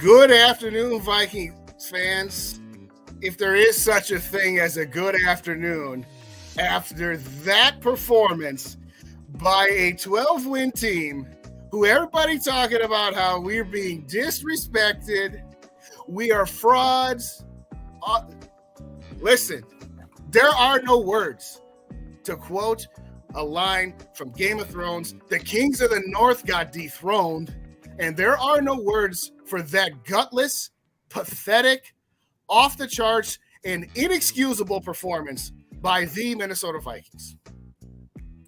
Good afternoon, Vikings fans. If there is such a thing as a good afternoon after that performance by a 12-win team who everybody talking about how we're being disrespected, we are frauds. Listen, there are no words. To quote a line from Game of Thrones, the kings of the north got dethroned, and there are no words for that gutless, pathetic, off the charts, and inexcusable performance by the Minnesota Vikings.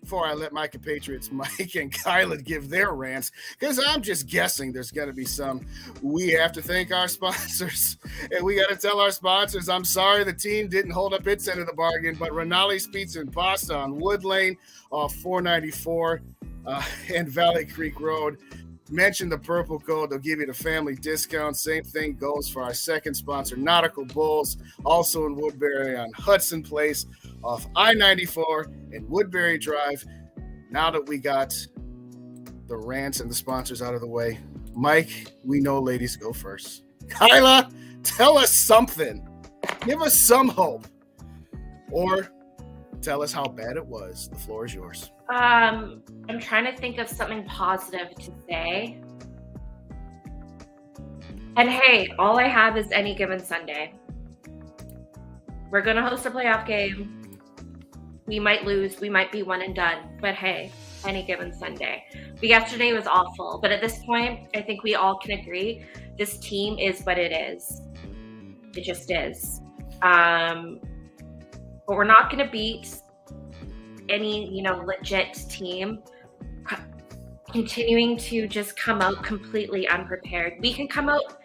Before I let my compatriots Mike and Kyla give their rants, because I'm just guessing there's going to be some, we have to thank our sponsors. And we got to tell our sponsors, I'm sorry the team didn't hold up its end of the bargain, but Rinaldi's Pizza and Pasta on Wood Lane off 494 and Valley Creek Road. Mention the purple code. They'll give you the family discount. Same thing goes for our second sponsor, Nautical Bulls, also in Woodbury on Hudson Place off I-94 and Woodbury Drive. Now that we got the rants and the sponsors out of the way, Mike, we know ladies go first. Kyla, tell us something. Give us some hope. Or tell us how bad it was. The floor is yours. I'm trying to think of something positive to say. And hey, all I have is any given Sunday. We're going to host a playoff game. We might lose. We might be one and done. But hey, any given Sunday. But yesterday was awful. But at this point, I think we all can agree this team is what it is. It just is. But we're not going to beat any, legit team continuing to just come out completely unprepared. We can come out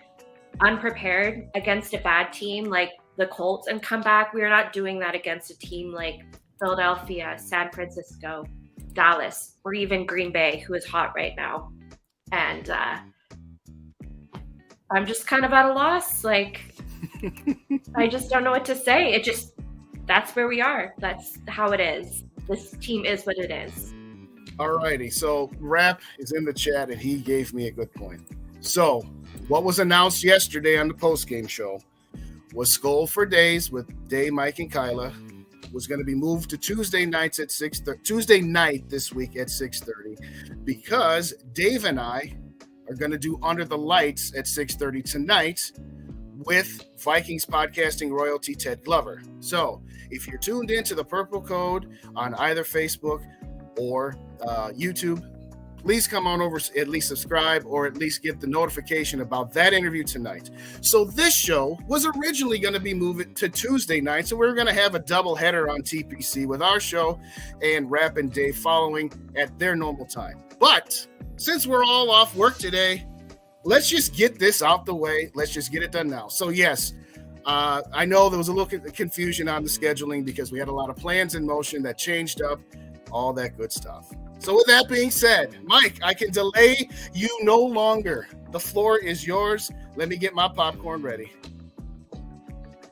unprepared against a bad team like the Colts and come back. We are not doing that against a team like Philadelphia, San Francisco, Dallas, or even Green Bay, who is hot right now. And I'm just kind of at a loss. I just don't know what to say. That's where we are. That's how it is. This team is what it is. All righty. So Rap is in the chat, and he gave me a good point. So what was announced yesterday on the postgame show was Skol for Days with Day, Mike, and Kyla was going to be moved to Tuesday nights at 6:30. Tuesday night this week at 6:30, because Dave and I are going to do Under the Lights at 6:30 tonight with Vikings podcasting royalty Ted Glover. So if you're tuned into the Purple Code on either Facebook or YouTube, please come on over, at least subscribe or at least get the notification about that interview tonight. So this show was originally going to be moved to Tuesday night, so we were going to have a double header on TPC with our show and Rap and Dave following at their normal time. But since we're all off work today, let's just get this out the way. Let's just get it done now. So yes, I know there was a little confusion on the scheduling because we had a lot of plans in motion that changed up, all that good stuff. So with that being said, Mike, I can delay you no longer. The floor is yours. Let me get my popcorn ready.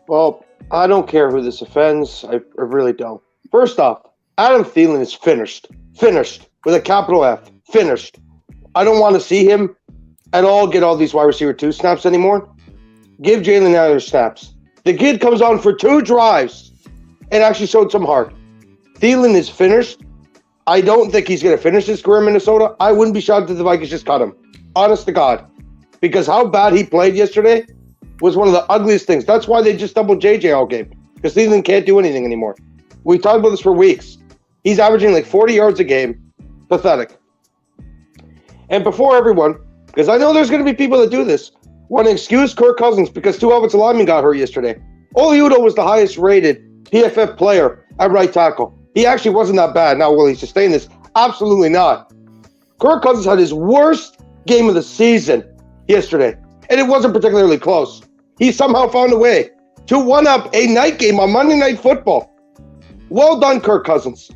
Well, I don't care who this offends. I really don't. First off, Adam Thielen is finished. Finished. With a capital F. Finished. I don't want to see him at all get all these wide receiver 2 snaps anymore. Give Jalen Nailor snaps. The kid comes on for 2 drives and actually showed some heart. Thielen is finished. I don't think he's going to finish his career in Minnesota. I wouldn't be shocked if the Vikings just cut him. Honest to God. because how bad he played yesterday was one of the ugliest things. That's why they just doubled JJ all game, because Thielen can't do anything anymore. We talked about this for weeks. He's averaging like 40 yards a game. Pathetic. And before everyone, because I know there's going to be people that do this, want to excuse Kirk Cousins because 2 offensive linemen got hurt yesterday. Oli Udoh was the highest rated PFF player at right tackle. He actually wasn't that bad. Now, will he sustain this? Absolutely not. Kirk Cousins had his worst game of the season yesterday, and it wasn't particularly close. He somehow found a way to one-up a night game on Monday Night Football. Well done, Kirk Cousins.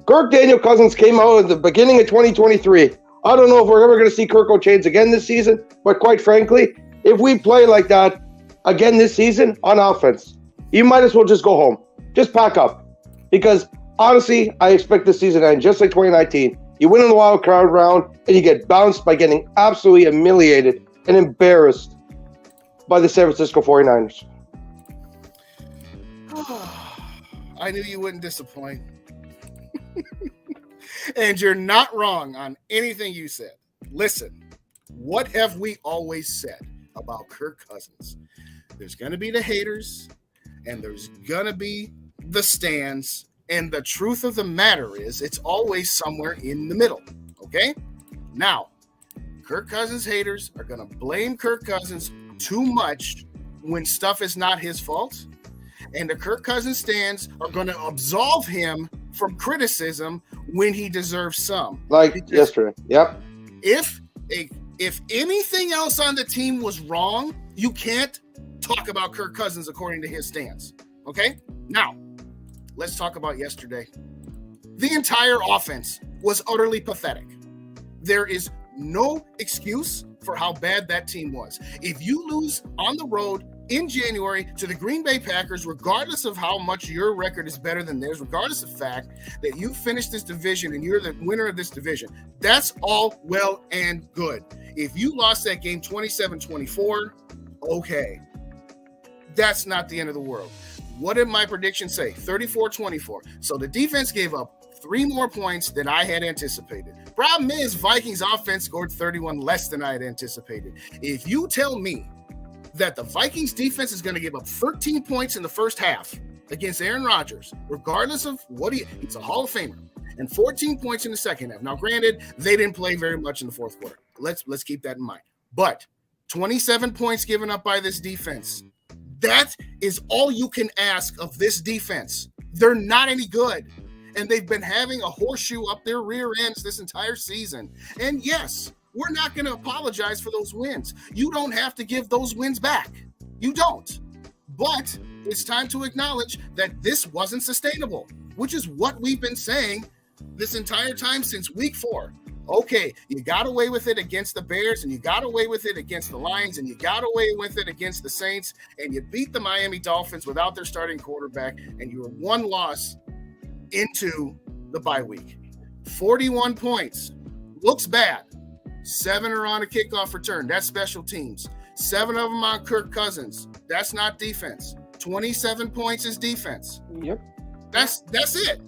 Kirk Daniel Cousins came out at the beginning of 2023. I don't know if we're ever going to see Kirk O'Chains again this season, but quite frankly, if we play like that again this season on offense, you might as well just go home. Just pack up. Because, honestly, I expect this season to end just like 2019. You win in the wild card round, and you get bounced by getting absolutely humiliated and embarrassed by the San Francisco 49ers. I knew you wouldn't disappoint. And you're not wrong on anything you said. Listen, what have we always said about Kirk Cousins? There's going to be the haters, and there's going to be the stands, and the truth of the matter is it's always somewhere in the middle, okay? Now, Kirk Cousins haters are going to blame Kirk Cousins too much when stuff is not his fault, and the Kirk Cousins stands are going to absolve him from criticism when he deserves some. Like because yesterday. Yep. If anything else on the team was wrong, you can't talk about Kirk Cousins according to his stance. Okay? Now, let's talk about yesterday. The entire offense was utterly pathetic. There is no excuse for how bad that team was. If you lose on the road in January to the Green Bay Packers, regardless of how much your record is better than theirs, regardless of the fact that you finished this division and you're the winner of this division, that's all well and good. If you lost that game 27-24, okay. That's not the end of the world. What did my prediction say? 34-24. So the defense gave up 3 more points than I had anticipated. Problem is, Vikings offense scored 31 less than I had anticipated. If you tell me that the Vikings defense is going to give up 13 points in the first half against Aaron Rodgers, regardless of what he's a Hall of Famer, and 14 points in the second half. Now, granted, they didn't play very much in the fourth quarter. Let's keep that in mind. But 27 points given up by this defense, that is all you can ask of this defense. They're not any good. And they've been having a horseshoe up their rear ends this entire season. And yes, we're not going to apologize for those wins. You don't have to give those wins back. You don't. But it's time to acknowledge that this wasn't sustainable, which is what we've been saying this entire time since week 4. Okay, you got away with it against the Bears, and you got away with it against the Lions, and you got away with it against the Saints, and you beat the Miami Dolphins without their starting quarterback, and you were 1 loss into the bye week. 41 points. Looks bad. 7 are on a kickoff return. That's special teams. 7 of them on Kirk Cousins. That's not defense. 27 points is defense. Yep. That's it.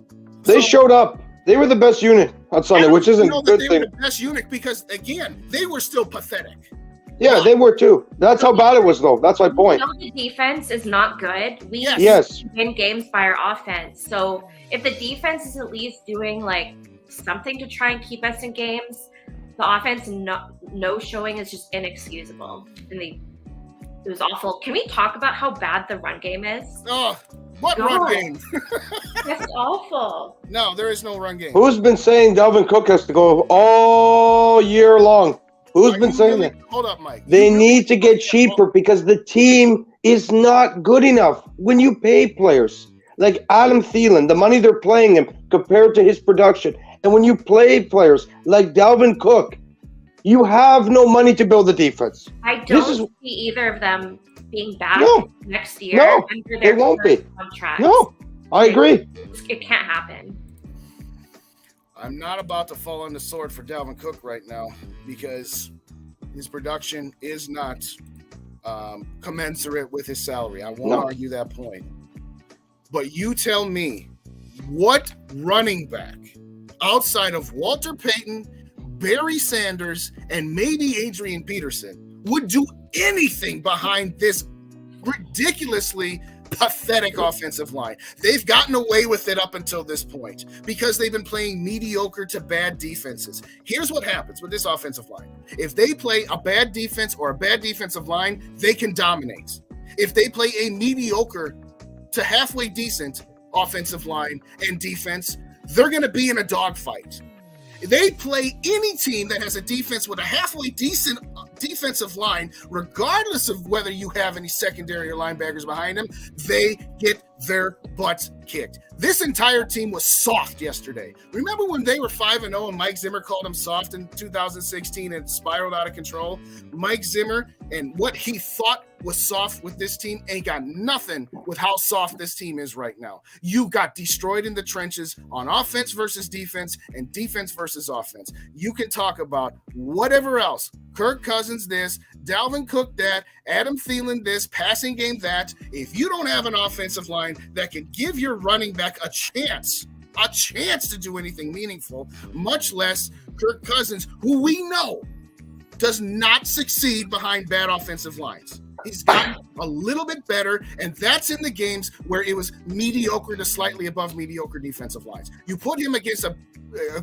They showed up. They were the best unit on Sunday, which isn't a good thing. They were the best unit because, again, they were still pathetic. Yeah, they were too. That's how bad it was, though. That's my point. The defense is not good. We win games by our offense. So if the defense is at least doing like something to try and keep us in games, the offense no showing is just inexcusable. And it was awful. Can we talk about how bad the run game is? Oh, what run game? That's awful. No, there is no run game. Who's been saying Dalvin Cook has to go all year long? Who's been saying that? Hold up, Mike. They need to get cheaper because the team is not good enough. When you pay players like Adam Thielen, the money they're paying him compared to his production, and when you play players like Dalvin Cook, you have no money to build the defense. I don't see either of them being back next year. No, they won't be. Contracts. No, I agree. It can't happen. I'm not about to fall on the sword for Dalvin Cook right now because his production is not commensurate with his salary. I won't argue that point. But you tell me, what running back outside of Walter Payton, Barry Sanders, and maybe Adrian Peterson would do anything behind this ridiculously pathetic offensive line. They've gotten away with it up until this point because they've been playing mediocre to bad defenses. Here's what happens with this offensive line. If they play a bad defense or a bad defensive line, they can dominate. If they play a mediocre to halfway decent offensive line and defense, they're going to be in a dogfight. They play any team that has a defense with a halfway decent defensive line, regardless of whether you have any secondary or linebackers behind them, they get their butts kicked. This entire team was soft yesterday. Remember when they were 5-0 and Mike Zimmer called them soft in 2016 and spiraled out of control? Mike Zimmer and what he thought was soft with this team ain't got nothing with how soft this team is right now. You got destroyed in the trenches on offense versus defense and defense versus offense. You can talk about whatever else. Kirk Cousins this, Dalvin Cook that, Adam Thielen this, passing game that. If you don't have an offensive line that can give your running back a chance to do anything meaningful, much less Kirk Cousins, who we know does not succeed behind bad offensive lines. He's gotten a little bit better, and that's in the games where it was mediocre to slightly above mediocre defensive lines. You put him against a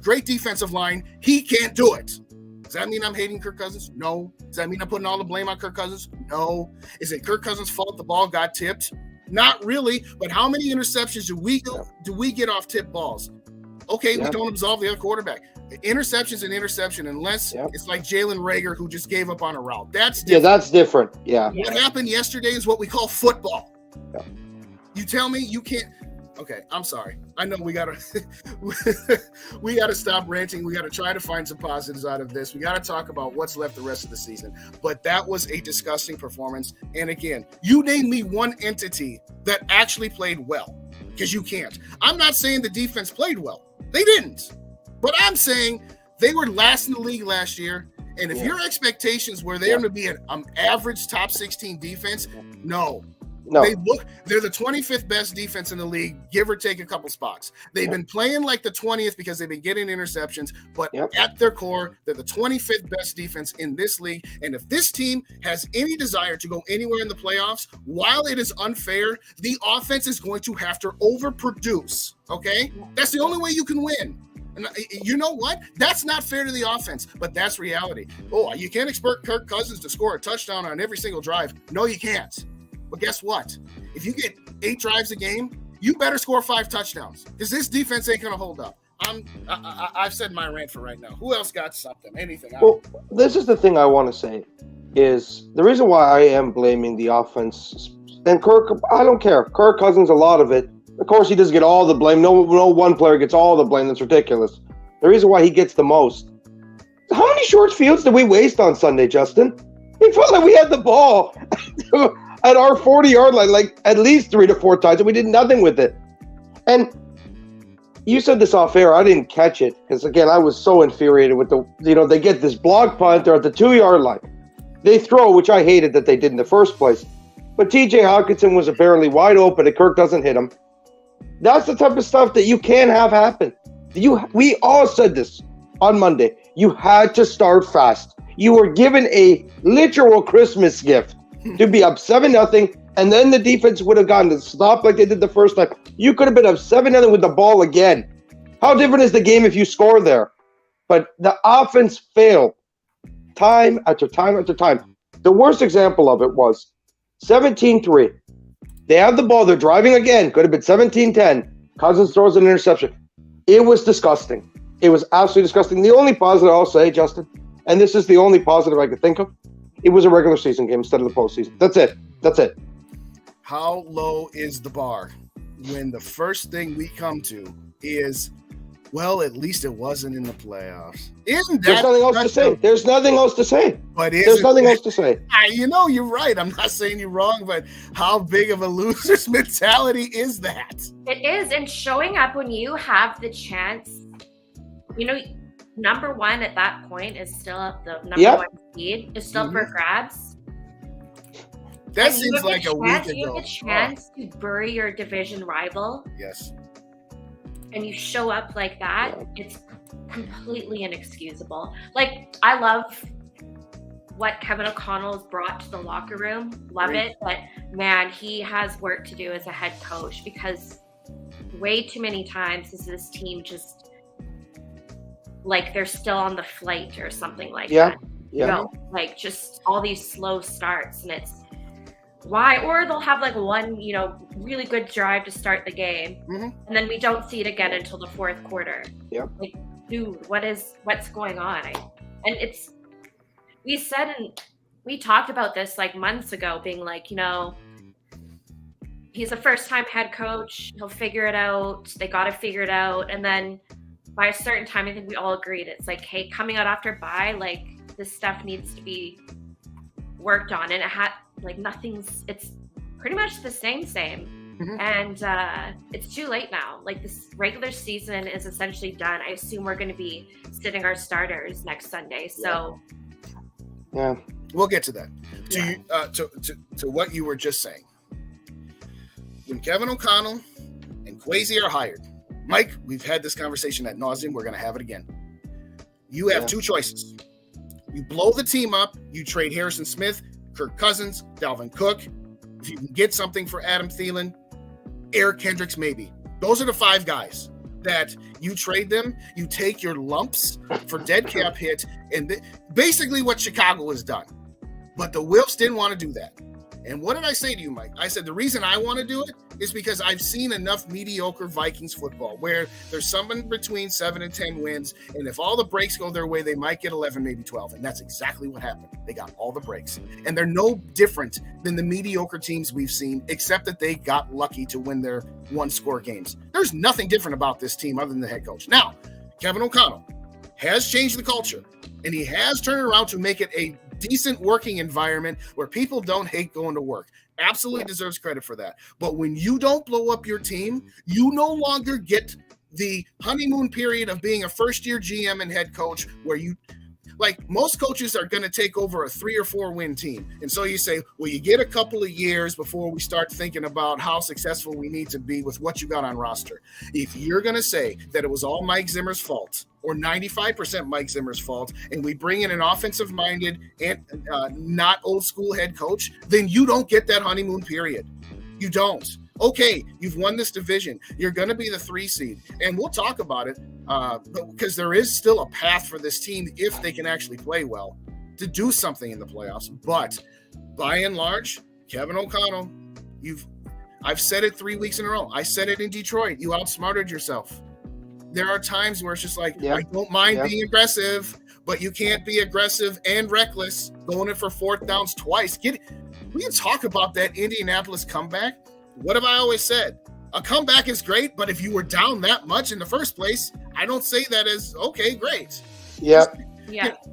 great defensive line, he can't do it. Does that mean I'm hating Kirk Cousins? No. Does that mean I'm putting all the blame on Kirk Cousins? No. Is it Kirk Cousins' fault the ball got tipped? Not really, but how many interceptions do we get off tip balls? Okay, we don't absolve the other quarterback. Interception's an interception unless it's like Jalen Reagor who just gave up on a route. That's different. Yeah, that's different. Yeah. What happened yesterday is what we call football. Yeah. You tell me you can't. Okay, I'm sorry. I know we gotta stop ranting. We gotta try to find some positives out of this. We gotta talk about what's left the rest of the season. But that was a disgusting performance. And again, you name me one entity that actually played well, because you can't. I'm not saying the defense played well. They didn't. But I'm saying they were last in the league last year. And if your expectations were they're going to be an average top 16 defense, no. They're the 25th best defense in the league, give or take a couple spots. They've been playing like the 20th because they've been getting interceptions, but at their core, they're the 25th best defense in this league. And if this team has any desire to go anywhere in the playoffs, while it is unfair, the offense is going to have to overproduce, okay? That's the only way you can win. And you know what? That's not fair to the offense, but that's reality. Oh, you can't expect Kirk Cousins to score a touchdown on every single drive. No, you can't. But guess what? If you get 8 drives a game, you better score 5 touchdowns because this defense ain't going to hold up. I've said my rant for right now. Who else got something? Anything? Well, this is the thing I want to say is the reason why I am blaming the offense. And Kirk, I don't care. Kirk Cousins, a lot of it. Of course, he doesn't get all the blame. No one player gets all the blame. That's ridiculous. The reason why he gets the most. How many short fields did we waste on Sunday, Justin? It felt like we had the ball at our 40-yard line, like at least 3 to 4 times, and we did nothing with it. And you said this off air. I didn't catch it because, again, I was so infuriated with they get this block punt. They're at the 2-yard line. They throw, which I hated that they did in the first place. But T.J. Hockenson was apparently wide open and Kirk doesn't hit him. That's the type of stuff that you can't have happen. We all said this on Monday. You had to start fast. You were given a literal Christmas gift to be up 7-0, and then the defense would have gotten to stop like they did the first time. You could have been up 7-0 with the ball again. How different is the game if you score there? But the offense failed time after time after time. The worst example of it was 17-3. They have the ball. They're driving again. Could have been 17-10. Cousins throws an interception. It was disgusting. It was absolutely disgusting. The only positive I'll say, Justin, and this is the only positive I could think of, it was a regular season game instead of the postseason. That's it. How low is the bar when the first thing we come to is, well, at least it wasn't in the playoffs? There's nothing else to say. There's nothing else to say. But there's nothing else to say. You're right. I'm not saying you're wrong, but how big of a loser's mentality is that? It is. And showing up when you have the chance, number one at that point is still up. The number one seed is still for grabs. That seems like a week ago. You have a chance to bury your division rival. Yes. And you show up like that, it's completely inexcusable. Like, I love what Kevin O'Connell's brought to the locker room. Love Great. it. But man, he has work to do as a head coach, because way too many times is this team just like they're still on the flight or something like that. Yeah. No, like just all these slow starts, and it's why, or they'll have like one, really good drive to start the game, Mhm. and then we don't see it again until the fourth quarter. Yep. Like, dude, what's going on? And we talked about this like months ago, being like, he's a first-time head coach. He'll figure it out. They got to figure it out. And then by a certain time, I think we all agreed, it's like, hey, coming out after bye, like this stuff needs to be worked on. And it's pretty much the same. Mhm. And it's too late now. Like, this regular season is essentially done. I assume we're going to be sitting our starters next Sunday. So Yeah. We'll get to that. To what you were just saying. When Kevin O'Connell and Kwesi are hired, Mike, we've had this conversation ad nauseum. We're going to have it again. You have two choices. You blow the team up. You trade Harrison Smith, Kirk Cousins, Dalvin Cook. If you can get something for Adam Thielen, Eric Kendricks, maybe. Those are the 5 guys that you trade them. You take your lumps for dead cap hit, and basically what Chicago has done. But the Wilfs didn't want to do that. And what did I say to you, Mike? I said the reason I want to do it is because I've seen enough mediocre Vikings football where there's someone between 7 and 10 wins, and if all the breaks go their way, they might get 11, maybe 12. And that's exactly what happened. They got all the breaks. And they're no different than the mediocre teams we've seen, except that they got lucky to win their one-score games. There's nothing different about this team other than the head coach. Now, Kevin O'Connell has changed the culture, and he has turned it around to make it a decent working environment where people don't hate going to work. Absolutely deserves credit for that. But when you don't blow up your team, you no longer get the honeymoon period of being a first-year GM and head coach where you, like, most coaches are going to take over a 3 or 4 win team. And so you say, well, you get a couple of years before we start thinking about how successful we need to be with what you got on roster. If you're going to say that it was all Mike Zimmer's fault, or 95% Mike Zimmer's fault, and we bring in an offensive-minded and not old-school head coach, then you don't get that honeymoon period. You don't. Okay, you've won this division. You're going to be the 3 seed, and we'll talk about it because there is still a path for this team, if they can actually play well, to do something in the playoffs. But by and large, Kevin O'Connell, I've said it 3 weeks in a row. I said it in Detroit. You outsmarted yourself. There are times where it's just like, I don't mind being aggressive, but you can't be aggressive and reckless going in for 4th downs twice. We can talk about that Indianapolis comeback. What have I always said? A comeback is great, but if you were down that much in the first place, I don't say that as, okay, great. Yeah.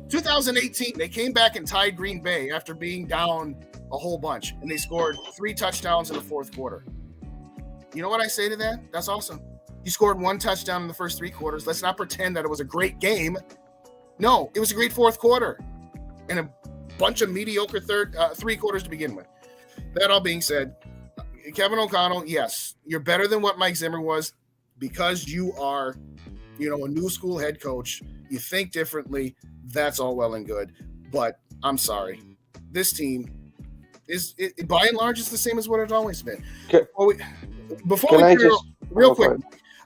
2018, they came back and tied Green Bay after being down a whole bunch, and they scored 3 touchdowns in the 4th quarter. You know what I say to that? That's awesome. You scored 1 touchdown in the first 3 quarters. Let's not pretend that it was a great game. No, it was a great 4th quarter and a bunch of mediocre 3 quarters to begin with. That all being said, Kevin O'Connell, yes, you're better than what Mike Zimmer was because you are, a new school head coach. You think differently. That's all well and good. But I'm sorry. This team is, by and large, it's the same as what it's always been. Real quick,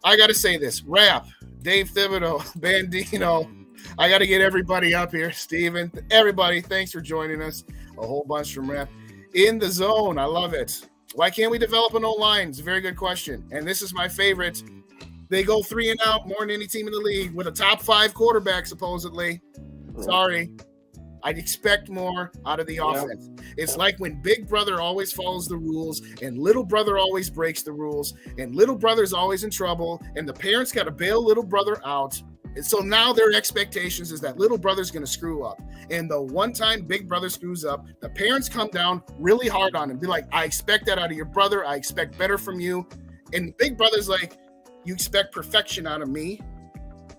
I got to say this. Rap, Dave Thibodeau, Bandino. I got to get everybody up here. Steven, everybody, thanks for joining us. A whole bunch from Rap. In the zone, I love it. Why can't we develop an O-line? It's a very good question. And this is my favorite. They go 3 and out more than any team in the league with a top 5 quarterback, supposedly. Sorry. I'd expect more out of the offense. It's like when Big Brother always follows the rules and Little Brother always breaks the rules and Little Brother's always in trouble and the parents got to bail Little Brother out. And so now their expectations is that Little Brother's going to screw up. And the one time Big Brother screws up, the parents come down really hard on him. Be like, I expect that out of your brother. I expect better from you. And Big Brother's like, you expect perfection out of me?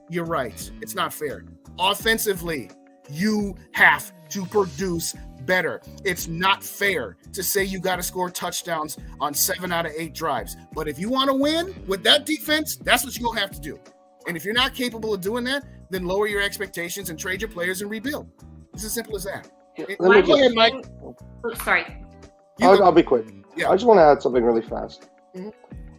You're right. It's not fair. Offensively, you have to produce better. It's not fair to say you got to score touchdowns on 7 out of 8 drives. But if you want to win with that defense, that's what you're going to have to do. And if you're not capable of doing that, then lower your expectations and trade your players and rebuild. It's as simple as that. Let me Go ahead, Mike. Oh, sorry. I'll be quick. Yeah. I just want to add something really fast. Mhm.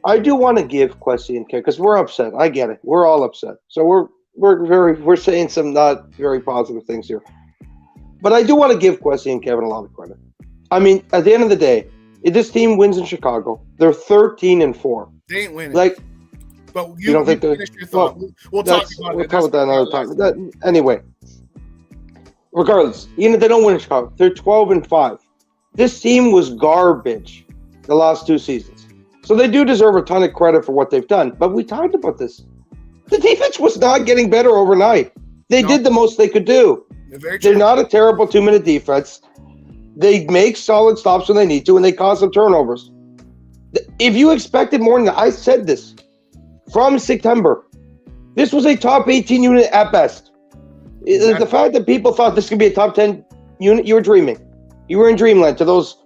I do want to give Quessy and Kay, because we're upset. I get it. We're all upset. So we're saying some not very positive things here. But I do want to give Quessy and Kevin a lot of credit. I mean, at the end of the day, if this team wins in Chicago, they're 13-4. They ain't winning. Like, but you don't think finish your thought. We'll talk about we'll it. talk about that another time. Anyway, regardless, even if they don't win in Chicago, they're 12-5. This team was garbage the last 2 seasons. So they do deserve a ton of credit for what they've done. But we talked about this. The defense was not getting better overnight. They did the most they could do. They're not a terrible 2-minute defense. They make solid stops when they need to, and they cause some turnovers. If you expected more than that, I said this from September. This was a top 18 unit at best. Exactly. The fact that people thought this could be a top 10 unit, you were dreaming. You were in dreamland. To those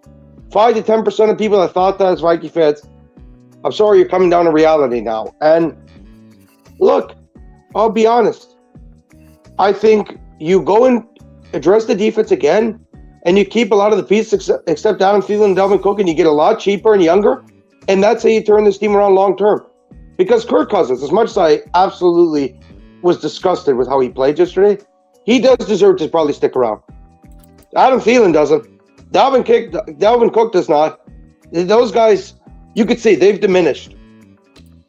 5 to 10% of people that thought that as Viking fans, I'm sorry, you're coming down to reality now. And look, I'll be honest. I think you go and address the defense again, and you keep a lot of the pieces except Adam Thielen and Dalvin Cook, and you get a lot cheaper and younger, and that's how you turn this team around long term. Because Kirk Cousins, as much as I absolutely was disgusted with how he played yesterday, he does deserve to probably stick around. Adam Thielen doesn't. Dalvin Cook does not. Those guys, you could see, they've diminished.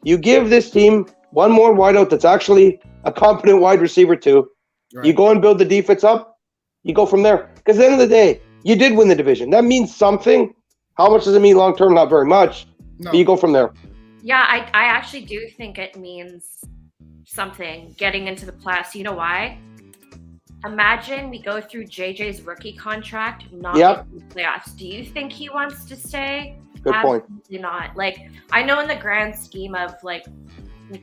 You give this team one more wideout that's actually a competent wide receiver too. Right. You go and build the defense up. You go from there. Because at the end of the day, you did win the division. That means something. How much does it mean long term? Not very much. No. But you go from there. Yeah, I actually do think it means something getting into the playoffs. You know why? Imagine we go through JJ's rookie contract, not in the playoffs. Do you think he wants to stay? Good point. Absolutely not. Like, I know in the grand scheme of like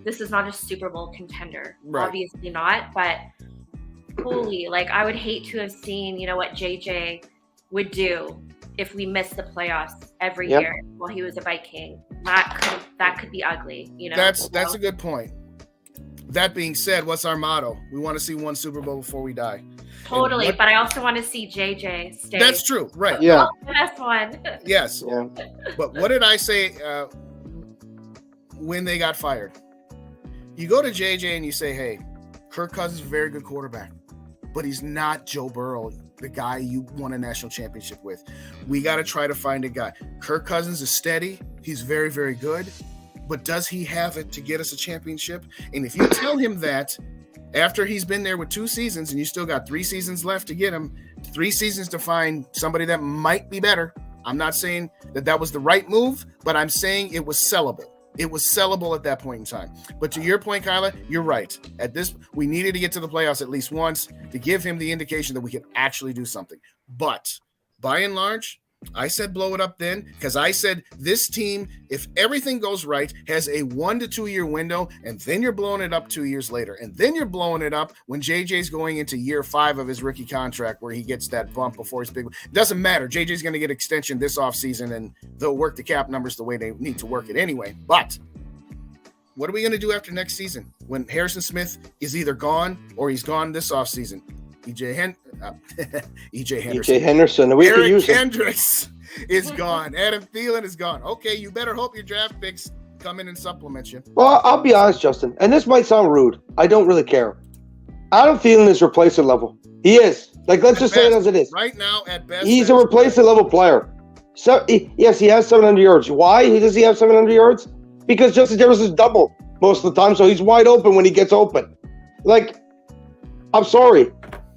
this is not a Super Bowl contender. Right. Obviously not, but holy, like I would hate to have seen, what JJ would do if we missed the playoffs every year while he was a Viking. That could be ugly, That's a good point. That being said, what's our motto? We want to see one Super Bowl before we die. Totally, but I also want to see JJ stay. That's true, right? Yeah, the best one. Yes. Yeah. But what did I say when they got fired? You go to JJ and you say, "Hey, Kirk Cousins is a very good quarterback, but he's not Joe Burrow, the guy you won a national championship with. We got to try to find a guy. Kirk Cousins is steady. He's very, very good." But does he have it to get us a championship? And if you tell him that after he's been there with 2 seasons and you still got 3 seasons left to get him, 3 seasons to find somebody that might be better. I'm not saying that was the right move, but I'm saying it was sellable. It was sellable at that point in time. But to your point, Kyla, you're right. We needed to get to the playoffs at least once to give him the indication that we could actually do something. But by and large, I said blow it up then because I said this team, if everything goes right, has a 1 to 2 year window, and then you're blowing it up 2 years later. And then you're blowing it up when JJ's going into year 5 of his rookie contract where he gets that bump before his big one. It doesn't matter. JJ's going to get extension this offseason, and they'll work the cap numbers the way they need to work it anyway. But what are we going to do after next season when Harrison Smith is either gone or he's gone this offseason? EJ Henderson. Eric Kendricks is gone. Adam Thielen is gone. Okay, you better hope your draft picks come in and supplement you. Well, I'll be honest, Justin, and this might sound rude. I don't really care. Adam Thielen is replacement level. He is. Like, let's just say it as it is. Right now, at best, he's a replacement level player. So yes, he has 700 yards. Why does he have 700 yards? Because Justin Jefferson is double most of the time, so he's wide open when he gets open. Like, I'm sorry.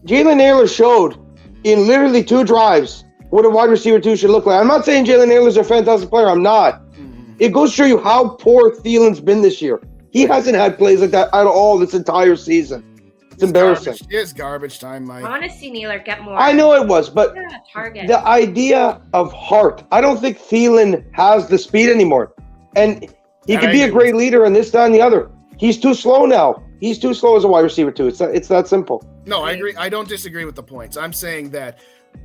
Jalen Naylor showed in literally 2 drives what a wide receiver 2 should look like. I'm not saying Jalen Naylor's a fantastic player. I'm not. It goes to show you how poor Thielen's been this year. He hasn't had plays like that at all this entire season. It's embarrassing. It's garbage time, Mike. I want to see Naylor get more. I know it was, but the idea of heart, I don't think Thielen has the speed anymore. And he could be a great leader in this, that, and the other. He's too slow now. He's too slow as a wide receiver, too. It's that simple. No, I agree. I don't disagree with the points. I'm saying that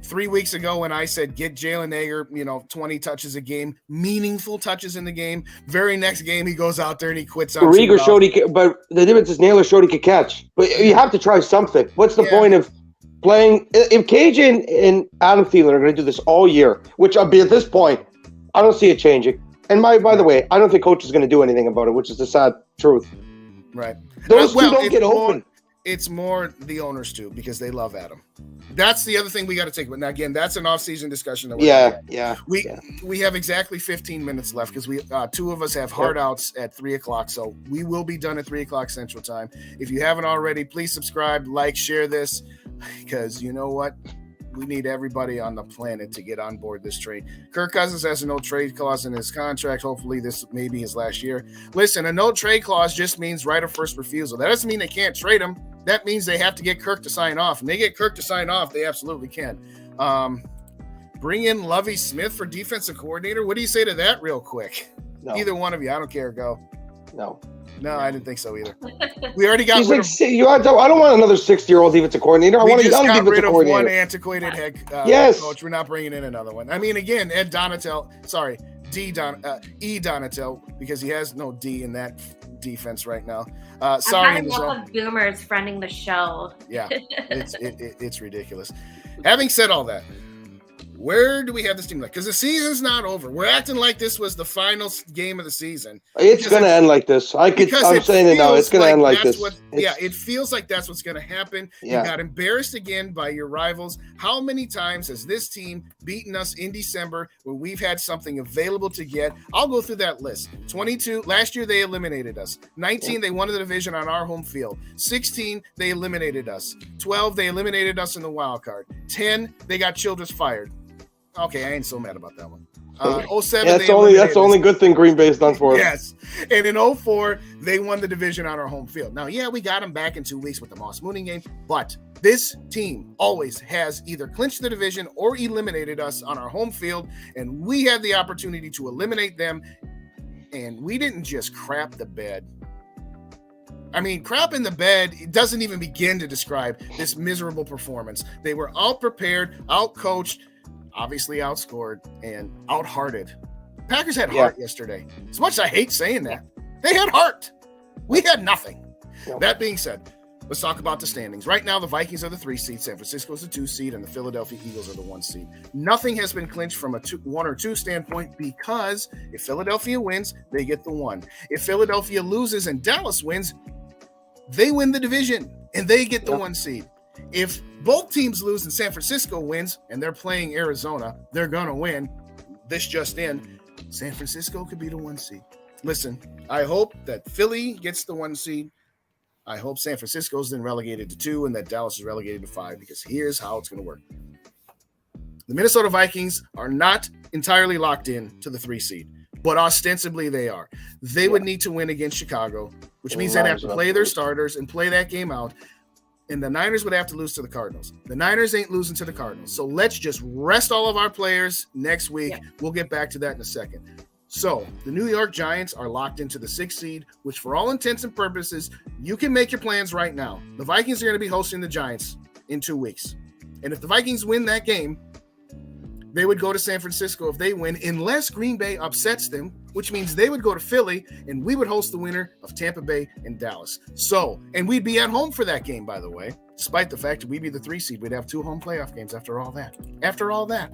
3 weeks ago when I said get Jalen Nager, 20 touches a game, meaningful touches in the game, very next game he goes out there and he quits on Rieger showed but the difference is Naylor showed he could catch. But you have to try something. What's the point of playing. If KJ and Adam Thielen are going to do this all year, which I'll be at this point, I don't see it changing. And by the way, I don't think coach is going to do anything about it, which is the sad truth. Right. Those two don't get open. It's more the owners too, because they love Adam. That's the other thing we got to take. But now again, that's an off-season discussion. We have exactly 15 minutes left because we two of us have hard outs at 3:00, so we will be done at 3:00 Central Time. If you haven't already, please subscribe, like, share this, because you know what? We need everybody on the planet to get on board this train. Kirk Cousins has a no trade clause in his contract. Hopefully this may be his last year. Listen, a no trade clause just means right of first refusal. That doesn't mean they can't trade him. That means they have to get Kirk to sign off. And they get Kirk to sign off, they absolutely can. Bring in Lovie Smith for defensive coordinator. What do you say to that real quick? No. Either one of you. I don't care. Go. No, I didn't think so either. We already got rid of. I don't want another 60-year-old defensive coordinator. I want a young defensive coordinator. We just got rid of one antiquated head coach. We're not bringing in another one. I mean, again, E. Donatel, because he has no D in that defense right now. Sorry. I'm enough of boomers friending the show. Yeah, it's ridiculous. Having said all that, where do we have this team like? Because the season's not over. We're acting like this was the final game of the season. It's going to end like this. I'm saying it now. It's going to end like this. It feels like that's what's going to happen. Yeah. You got embarrassed again by your rivals. How many times has this team beaten us in December when we've had something available to get? I'll go through that list. 22, last year they eliminated us. 19, they won the division on our home field. 16, they eliminated us. 12, they eliminated us in the wild card. 10, they got Childress fired. Okay, I ain't so mad about that one. 07, that's the only good thing Green Bay's done for us. Yes. And in 04, they won the division on our home field. Now, yeah, we got them back in 2 weeks with the Moss Mooning game, but this team always has either clinched the division or eliminated us on our home field, and we had the opportunity to eliminate them, and we didn't just crap the bed. I mean, crap in the bed, it doesn't even begin to describe this miserable performance. They were out-prepared, out-coached, obviously outscored, and out-hearted. Packers had heart yesterday. As much as I hate saying that, they had heart. We had nothing. Yeah. That being said, let's talk about the standings. Right now, the Vikings are the 3 seed, San Francisco is the 2 seed, and the Philadelphia Eagles are the 1 seed. Nothing has been clinched from a 1 or 2 standpoint, because if Philadelphia wins, they get the 1. If Philadelphia loses and Dallas wins, they win the division, and they get the 1 seed. If both teams lose and San Francisco wins, and they're playing Arizona, they're going to win. This just in, San Francisco could be the 1 seed. Listen, I hope that Philly gets the 1 seed. I hope San Francisco's then relegated to 2 and that Dallas is relegated to 5, because here's how it's going to work. The Minnesota Vikings are not entirely locked in to the 3 seed, but ostensibly they are. They would need to win against Chicago, which means they'd have to play their starters and play that game out. And the Niners would have to lose to the Cardinals. The Niners ain't losing to the Cardinals. So let's just rest all of our players next week. Yeah. We'll get back to that in a second. So the New York Giants are locked into the 6th seed, which for all intents and purposes, you can make your plans right now. The Vikings are going to be hosting the Giants in 2 weeks. And if the Vikings win that game, they would go to San Francisco if they win, unless Green Bay upsets them, which means they would go to Philly, and we would host the winner of Tampa Bay and Dallas. So, and we'd be at home for that game, by the way, despite the fact that we'd be the 3 seed. We'd have 2 home playoff games after all that.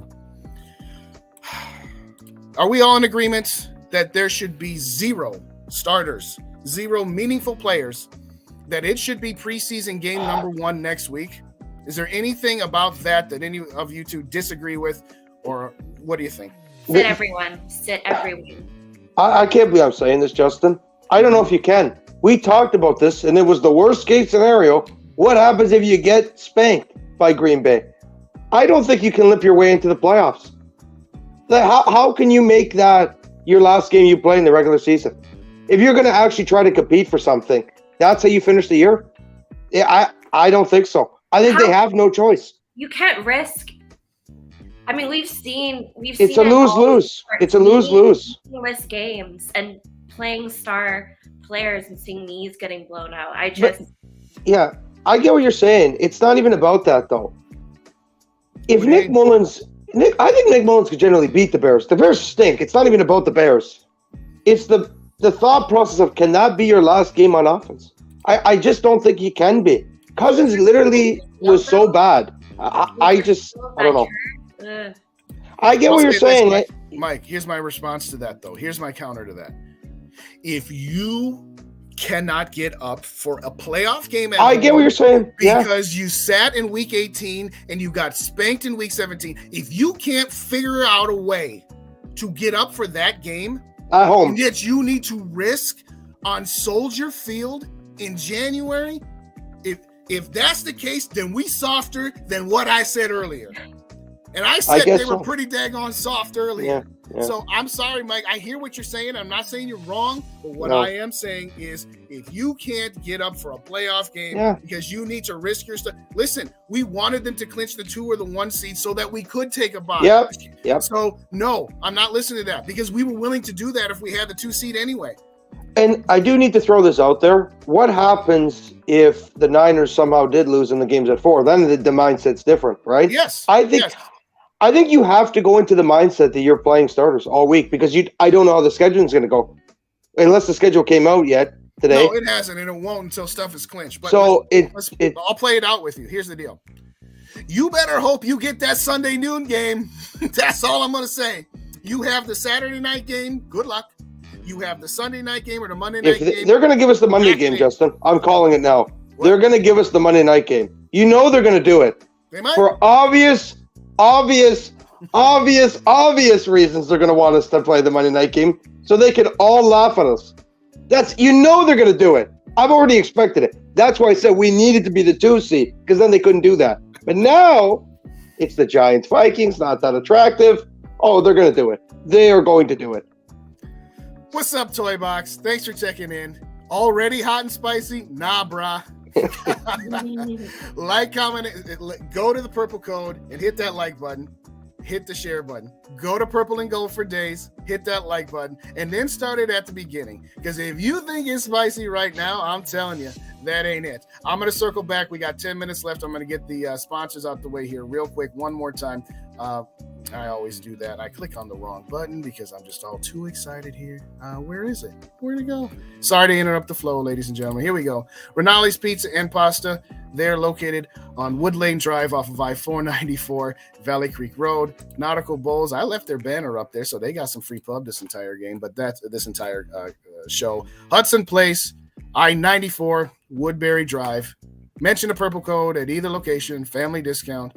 Are we all in agreement that there should be 0 starters, 0 meaningful players, that it should be preseason game number 1 next week? Is there anything about that any of you two disagree with, or what do you think? Sit everyone. I can't believe I'm saying this, Justin. I don't know if you can. We talked about this, and it was the worst case scenario. What happens if you get spanked by Green Bay? I don't think you can limp your way into the playoffs. How can you make that your last game you play in the regular season? If you're going to actually try to compete for something, that's how you finish the year? Yeah, I don't think so. I think they have no choice. You can't risk. I mean, we've seen. It's a lose-lose. It's a lose-lose. Risk games and playing star players and seeing knees getting blown out. I get what you're saying. It's not even about that, though. If I think Nick Mullins could generally beat the Bears. The Bears stink. It's not even about the Bears. It's the thought process of, can that be your last game on offense? I just don't think he can be. Cousins literally was so bad. I don't know. Ugh. I get I'll what you're say this, saying. Mike, here's my response to that, though. Here's my counter to that. If you cannot get up for a playoff game at I get what you're saying. Yeah. because you sat in week 18 and you got spanked in week 17, if you can't figure out a way to get up for that game, At home. and yet you need to risk on Soldier Field in January, if that's the case, then we softer than what I said earlier. And I said they were pretty daggone soft earlier. Yeah. So I'm sorry, Mike. I hear what you're saying. I'm not saying you're wrong, but what I am saying is if you can't get up for a playoff game because you need to risk your stuff. Listen, we wanted them to clinch the 2 or the 1 seed so that we could take a bye. Yep. So no, I'm not listening to that because we were willing to do that if we had the 2 seed anyway. And I do need to throw this out there. What happens if the Niners somehow did lose in the games at 4? Then the mindset's different, right? Yes. I think you have to go into the mindset that you're playing starters all week because I don't know how the scheduling is going to go unless the schedule came out yet today. No, it hasn't, and it won't until stuff is clinched. But so I'll play it out with you. Here's the deal. You better hope you get that Sunday noon game. That's all I'm going to say. You have the Saturday night game. Good luck. You have the Sunday night game or the Monday night game. They're going to give us the Monday game, Justin. I'm calling it now. What? They're going to give us the Monday night game. You know they're going to do it. They might. For obvious reasons they're going to want us to play the Monday night game so they can all laugh at us. They're going to do it. I've already expected it. That's why I said we needed to be the 2 seed because then they couldn't do that. But now it's the Giants Vikings, not that attractive. Oh, they're going to do it. They are going to do it. What's up, Toy Box? Thanks for checking in. Already hot and spicy? Nah, brah. Like, comment, go to the purple code and hit that like button. Hit the share button. Go to Purple and Gold for days. Hit that like button. And then start it at the beginning. Because if you think it's spicy right now, I'm telling you, that ain't it. I'm going to circle back. We got 10 minutes left. I'm going to get the sponsors out the way here real quick. One more time. I always do that. I click on the wrong button because I'm just all too excited here. Where is it? Where'd it go? Sorry to interrupt the flow, ladies and gentlemen. Here we go. Rinaldi's Pizza and Pasta. They're located on Wood Lane Drive off of I-494, Valley Creek Road. Nautical Bowls. I left their banner up there, so they got some free pub this entire game, but that's this entire show. Hudson Place, I-94, Woodbury Drive. Mention the purple code at either location, family discount.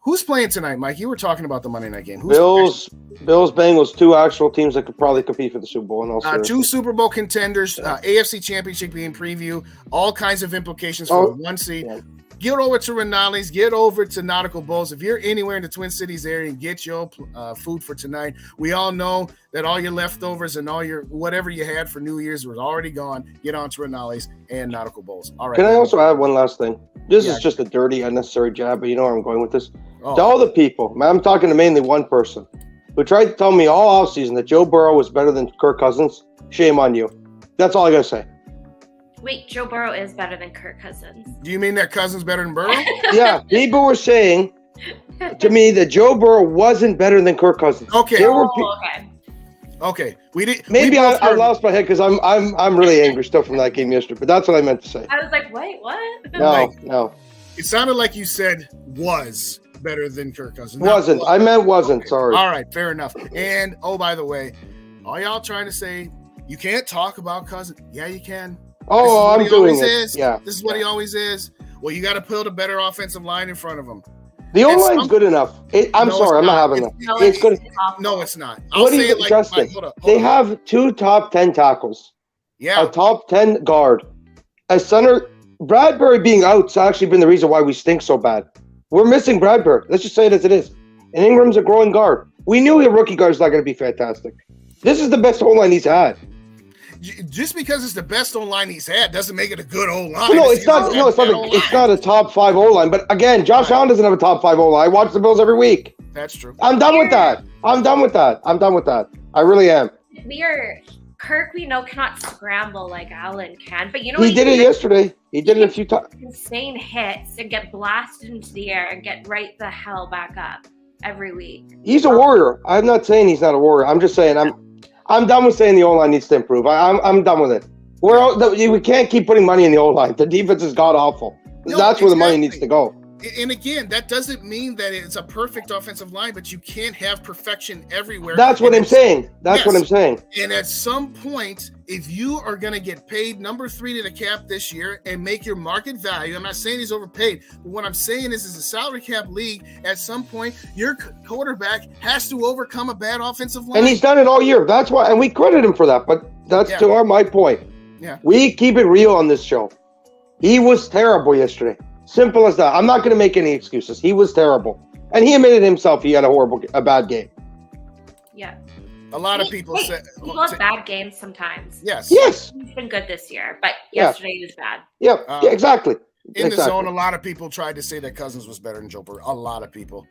Who's playing tonight, Mike? You were talking about the Monday night game. Bills, Bengals, 2 actual teams that could probably compete for the Super Bowl. 2 Super Bowl contenders, AFC Championship game preview, all kinds of implications for 1 seed. Yeah. Get over to Rinaldi's. Get over to Nautical Bowls. If you're anywhere in the Twin Cities area and get your food for tonight, we all know that all your leftovers and all your whatever you had for New Year's was already gone. Get on to Rinaldi's and Nautical Bowls. All right. Can I also add one last thing? This is just a dirty, unnecessary jab, but you know where I'm going with this. To all the people, I'm talking to mainly one person, who tried to tell me all offseason that Joe Burrow was better than Kirk Cousins. Shame on you. That's all I got to say. Wait, Joe Burrow is better than Kirk Cousins. Do you mean that Cousins better than Burrow? Yeah, people were saying to me that Joe Burrow wasn't better than Kirk Cousins. Okay. Okay. We did. Maybe I lost my head because I'm really angry still from that game yesterday. But that's what I meant to say. I was like, wait, what? No. It sounded like you said was better than Kirk Cousins. Wasn't. I meant wasn't. Okay. Sorry. All right. Fair enough. And by the way, all y'all trying to say you can't talk about Cousins? Yeah, you can. Oh, I'm doing it. Yeah. This is what he always is. Well, you got to build a better offensive line in front of him. The O-line's good enough. I'm sorry, I'm not having that. It's good. No, it's not. I'll say it like Justin, hold they have 2 top 10 tackles. Yeah. A top 10 guard. A center. Bradbury being out's actually been the reason why we stink so bad. We're missing Bradbury. Let's just say it as it is. And Ingram's a growing guard. We knew a rookie guard's not going to be fantastic. This is the best O-line he's had. Just because it's the best O-line he's had doesn't make it a good O-line. No, it's not. No, it's not a top 5 O-line. But again, Josh Allen doesn't have a top 5 O-line. I watch the Bills every week. That's true. I'm done with that. I really am. Kirk, we know, cannot scramble like Allen can. But you know he did it yesterday. He did it a few times. Insane hits and get blasted into the air and get right the hell back up every week. He's a warrior. I'm not saying he's not a warrior. I'm just saying I'm done with saying the O-line needs to improve. I'm done with it. We can't keep putting money in the O-line. The defense is god awful. That's where the money needs to go. And again, that doesn't mean that it's a perfect offensive line, but you can't have perfection everywhere. That's what I'm saying. That's what I'm saying. And at some point, if you are going to get paid number 3 to the cap this year and make your market value, I'm not saying he's overpaid, but what I'm saying is a salary cap league, at some point, your quarterback has to overcome a bad offensive line. And he's done it all year. That's why, and we credit him for that, but that's my point. Yeah. We keep it real on this show. He was terrible yesterday. Simple as that. I'm not going to make any excuses. He was terrible. And he admitted himself he had a bad game. Yeah. A lot of people say... People have bad games sometimes. Yes. Yes. He's been good this year, but yesterday he was bad. Yeah, exactly. In the zone, a lot of people tried to say that Cousins was better than Joe Burrow. A lot of people.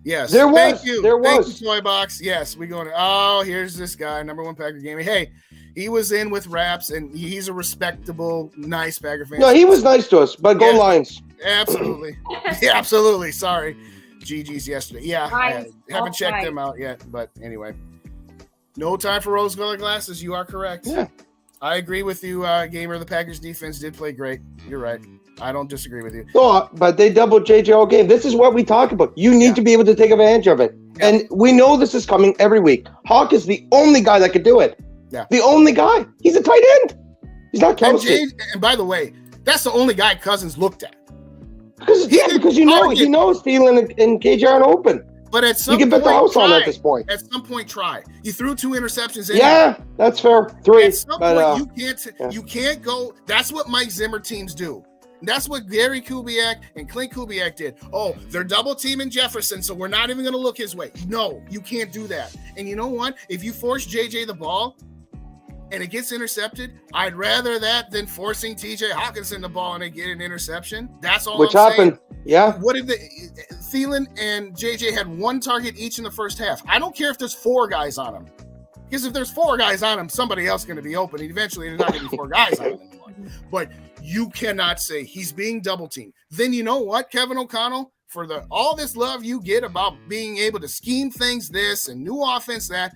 Yes. There was. Thank you. There Thank was. you, Toy Box. Yes, we going to... here's this guy, number 1 Packer gamer. Hey, he was in with Raps, and he's a respectable, nice Packer fan. No, he was nice to us, but go Lions. Absolutely. Yeah, absolutely. Sorry. GG's yesterday. Yeah, I haven't checked them out yet, but anyway. No time for rose-colored glasses. You are correct. Yeah. I agree with you, Gamer. The Packers defense did play great. You're right. I don't disagree with you. No, but they doubled JJ all game. This is what we talk about. You need to be able to take advantage of it. Yeah. And we know this is coming every week. Hawk is the only guy that could do it. Yeah. The only guy. He's a tight end. He's not Kelsey. And by the way, that's the only guy Cousins looked at. Because he knows Thielen and KJ aren't open. But at some you can bet the house on at this point. At some point, try. You threw 2 interceptions. That's fair. 3. At some point, you can't go. That's what Mike Zimmer teams do. That's what Gary Kubiak and Clint Kubiak did. Oh, they're double teaming Jefferson, so we're not even going to look his way. No, you can't do that. And you know what? If you force JJ the ball and it gets intercepted, I'd rather that than forcing TJ Hawkinson the ball and it get an interception. That's all. Which I'm happened. Saying. Yeah. What did Thielen and JJ had 1 target each in the first half? I don't care if there's 4 guys on him. Because if there's 4 guys on him, somebody else is going to be open. Eventually, there's not going to be 4 guys on him anymore. But you cannot say he's being double teamed. Then you know what, Kevin O'Connell? For all this love you get about being able to scheme things this and new offense that,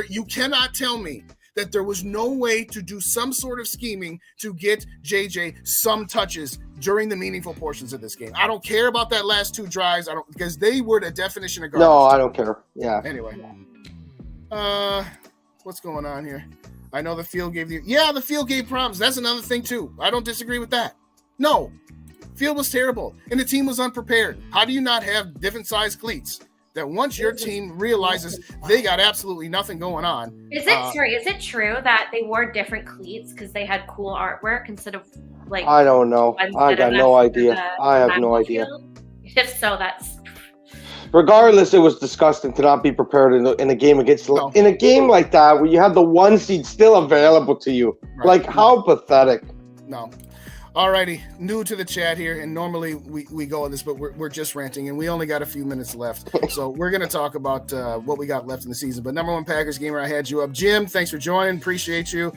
you cannot tell me that there was no way to do some sort of scheming to get JJ some touches during the meaningful portions of this game. I don't care about that last 2 drives. Because they were the definition of garbage. No, I don't care. Yeah. Anyway. What's going on here? I know the field gave the field gave problems. That's another thing too. I don't disagree with that. No. Field was terrible and the team was unprepared. How do you not have different size cleats? That once your team realizes they got absolutely nothing going on. Is it true that they wore different cleats because they had cool artwork instead of like? I don't know. I got no idea. I have no idea. If so, that's. Regardless, it was disgusting to not be prepared in a game in a game like that where you have the 1 seed still available to you. Right. Like how pathetic. No. Alrighty, new to the chat here, and normally we go on this, but we're just ranting, and we only got a few minutes left. So we're going to talk about what we got left in the season. But number 1 Packers gamer, I had you up. Jim, thanks for joining. Appreciate you.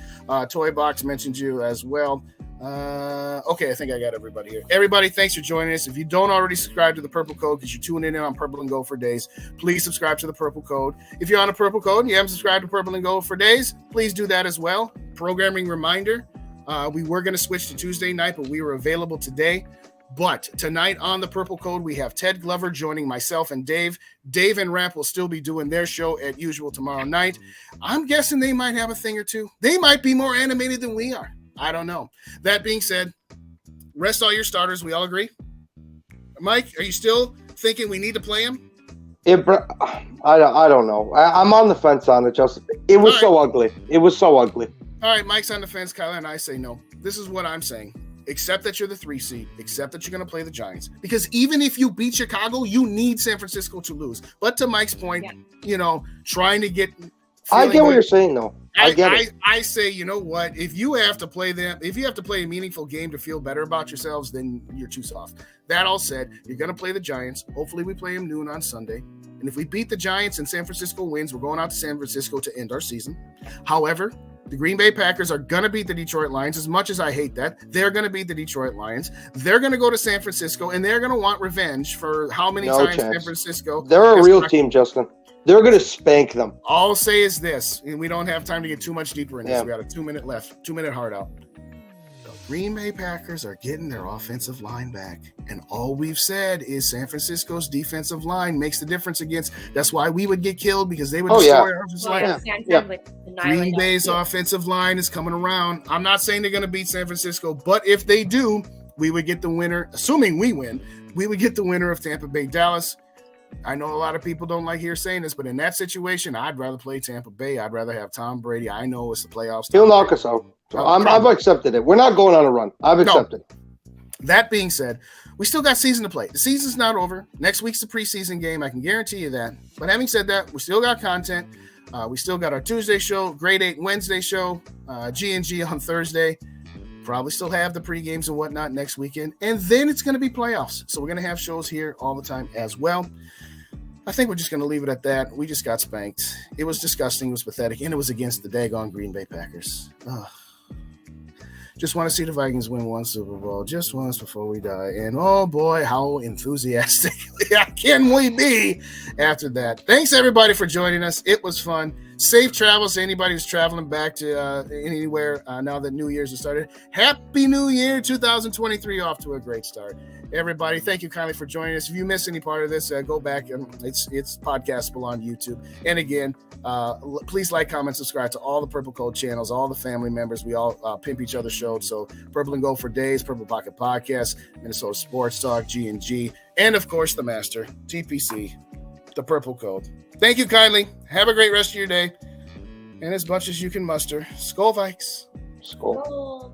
Toy Box mentioned you as well. Okay, I think I got everybody here. Everybody, thanks for joining us. If you don't already subscribe to the Purple Code because you're tuning in on Purple and Gold for Days, please subscribe to the Purple Code. If you're on a Purple Code and you haven't subscribed to Purple and Gold for Days, please do that as well. Programming reminder. We were going to switch to Tuesday night, but we were available today. But tonight on the Purple Code, we have Ted Glover joining myself and Dave. Dave and Rap will still be doing their show at usual tomorrow night. I'm guessing they might have a thing or two. They might be more animated than we are. I don't know. That being said, rest all your starters. We all agree? Mike, are you still thinking we need to play him? I don't know. I'm on the fence on it, Justin. It was so ugly. It was so ugly. All right, Mike's on the fence. Kyla and I say no. This is what I'm saying. Accept that you're the 3 seed. Accept that you're going to play the Giants. Because even if you beat Chicago, you need San Francisco to lose. But to Mike's point, trying to get... I get what you're saying, though. I get it. I say, you know what? If you have to play them, if you have to play a meaningful game to feel better about yourselves, then you're too soft. That all said, you're going to play the Giants. Hopefully we play them noon on Sunday. And if we beat the Giants and San Francisco wins, we're going out to San Francisco to end our season. However, the Green Bay Packers are going to beat the Detroit Lions. As much as I hate that, they're going to beat the Detroit Lions. They're going to go to San Francisco, and they're going to want revenge for how many times San Francisco. They're a real team, Justin. They're going to spank them. All I'll say is this, and we don't have time to get too much deeper in this. We got a 2 minute left, 2 minute hard out. Green Bay Packers are getting their offensive line back. And all we've said is San Francisco's defensive line makes the difference against. That's why we would get killed, because they would destroy our offensive line. Green Bay's offensive line is coming around. I'm not saying they're going to beat San Francisco, but if they do, we would get the winner. Assuming we win, we would get the winner of Tampa Bay Dallas. I know a lot of people don't like saying this, but in that situation, I'd rather play Tampa Bay. I'd rather have Tom Brady. I know it's the playoffs. He'll knock us out. So I've accepted it. We're not going on a run. I've accepted it. That being said, we still got season to play. The season's not over. Next week's the preseason game. I can guarantee you that. But having said that, we still got content. We still got our Tuesday show, Grade 8 Wednesday show, G&G on Thursday. Probably still have the pre-games and whatnot next weekend. And then it's going to be playoffs. So we're going to have shows here all the time as well. I think we're just going to leave it at that. We just got spanked. It was disgusting. It was pathetic. And it was against the daggone Green Bay Packers. Ugh. Just want to see the Vikings win one Super Bowl just once before we die. And oh boy, how enthusiastic can we be after that? Thanks everybody for joining us. It was fun. Safe travels to anybody who's traveling back to anywhere now that New Year's has started. Happy New Year 2023, off to a great start. Everybody, thank you kindly for joining us. If you miss any part of this, go back. It's podcastable on YouTube. And again, please like, comment, subscribe to all the Purple Code channels, all the family members. We all pimp each other's shows. So Purple and Go for Days, Purple Pocket Podcast, Minnesota Sports Talk, G&G, and of course the Master, TPC, the Purple Code. Thank you kindly. Have a great rest of your day. And as much as you can muster, Skol Vikes. Skol.